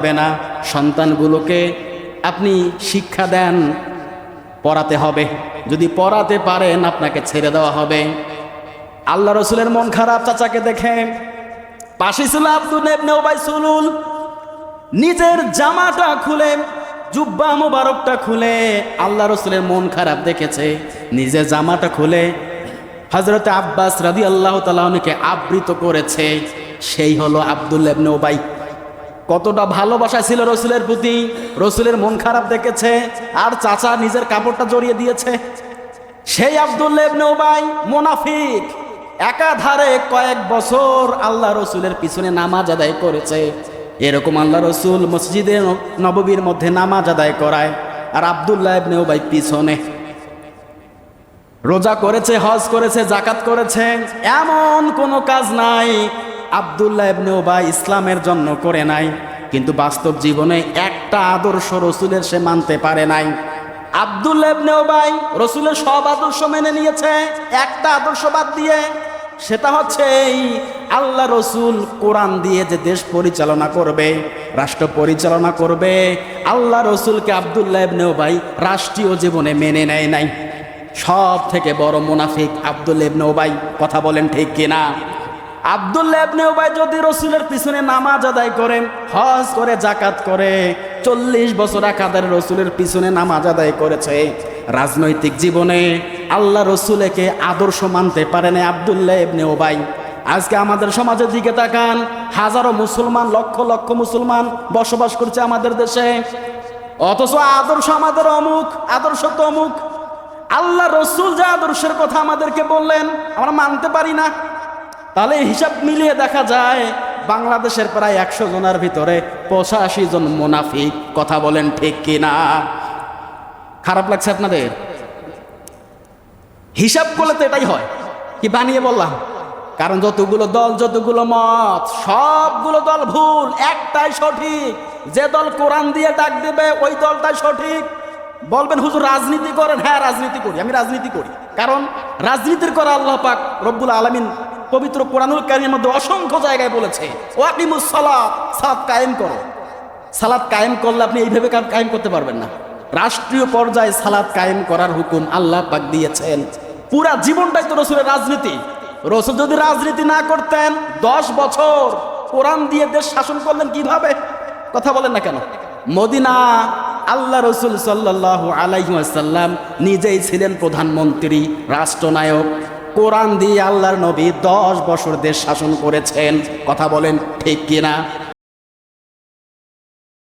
হবে না। সন্তানগুলোকে আপনি শিক্ষা দেন, পড়াতে হবে। যদি পড়াতে পারেন আপনাকে ছেড়ে দেওয়া হবে। আল্লাহ রসুলের মন খারাপ চাচাকে দেখে। পাশে ছিল আব্দুল্লাহ ইবনে উবাই সুলুল। নিজের জামাটা খুলে, জুব্বা মুবারকটা খুলে আল্লাহ রসুলের মন খারাপ দেখেছে, নিজের জামাটা খুলে হযরত আব্বাস রাদিয়াল্লাহু তাআলা আনহুকে আবৃত করেছে। সেই হলো আব্দুল্লাহ ইবনে উবাই। কতটা ভালোবাসা ছিল রসুলের প্রতি। রসুলের মন খারাপ দেখেছে আর চাচা নিজের কাপড়টা জড়িয়ে দিয়েছে। সেই আব্দুল্লাহ ইবনে উবাই মুনাফিক, একাধারে কয়েক বছর আল্লাহ রসুলের পিছনে নামাজ আদায় করেছে। এরকম আল্লাহ রসুল মসজিদে নববীর মধ্যে নামাজ আদায় করায়, আর আব্দুল্লাহ ইবনে উবাই পিছনে। রোজা করেছে, হজ করেছে, জাকাত করেছে, এমন কোনো কাজ নাই আব্দুল্লাহ ইবনে উবাই ইসলামের জন্য করে নাই। কিন্তু বাস্তব জীবনে একটা আদর্শ রসুলের সে মানতে পারে নাই। আব্দুল্লাহ ইবনে উবাই রসুলের সব আদর্শ মেনে নিয়েছে, একটা আদর্শ বাদ দিয়ে। সেটা হচ্ছে এই আল্লাহ রসুল কোরআন দিয়ে যে দেশ পরিচালনা করবে, রাষ্ট্র পরিচালনা করবে, আল্লাহ রসুলকে আব্দুল্লাহ ইবনে উবাই রাষ্ট্রীয় জীবনে মেনে নেয় নাই। সব থেকে বড় মুনাফিক আব্দুল্লাহ ইবনে উবাই। কথা বলেন ঠিক কিনা? আব্দুল্লাহ ইবনে উবাই যদি রসুলের পিছনে নামাজ আদায় করে, হজ করে, জাকাত করে, 40 বছর একাধারে রসুলের পিছনে নামাজ আদায় করেছে, রাজনৈতিক জীবনে আল্লাহ রসুলকে আদর্শ মানতে পারে না আব্দুল্লাহ ইবনে উবাই। আজকে আমাদের সমাজের দিকে তাকান, হাজারো মুসলমান, লক্ষ লক্ষ মুসলমান বসবাস করছে আমাদের দেশে, অথচ আদর্শ আমাদের অমুক, আদর্শ তমুক। আল্লাহ রসুল যে আদর্শের কথা আমাদেরকে বললেন আমরা মানতে পারি না। তাহলে হিসাব মিলিয়ে দেখা যায় বাংলাদেশের প্রায় 100 জনের ভিতরে 85 জন মুনাফিক। কথা বলেন ঠিক কিনা? খারাপ লাগছে আপনাদের? হিসাব করলে তো এটাই হয়। কি বানিয়ে বললাম? কারণ যতগুলো দল, যতগুলো মত, সবগুলো দল ভুল, একটাই সঠিক। যে দল কোরআন দিয়ে ডাক দেবে ওই দলটাই সঠিক। বলবেন হুজুর রাজনীতি করেন। হ্যাঁ, রাজনীতি করি, আমি রাজনীতি করি। কারণ রাজনীতির করা আল্লাহ পাক রব্বুল আলামিন পবিত্র কোরআনুল কারীমের মধ্যে অসংখ্য জায়গায় বলেছে, ওয়াকিমুস সালাত, সালাত কায়েম করো। সালাত কায়েম করলে আপনি এইভাবে কায়েম করতে পারবেন না। রাষ্ট্রীয় পর্যায়ে সালাত কায়েম করার হুকুম আল্লাহ পাক দিয়েছেন। পুরা জীবনটাই তো রসুলের রাজনীতি। রসুল যদি রাজনীতি না করতেন 10 বছর কোরআন দিয়ে দেশ শাসন করলেন কিভাবে? কথা বলেন না কেন? মদিনা আল্লাহ রসুল সাল্লাল্লাহু আলাইহি ওয়াসাল্লাম নিজেই ছিলেন প্রধানমন্ত্রী, রাষ্ট্রনায়ক। কোরআন দিয়ে আল্লাহর নবী 10 বছর দেশ শাসন করেছেন। কথা বলেন ঠিক কিনা?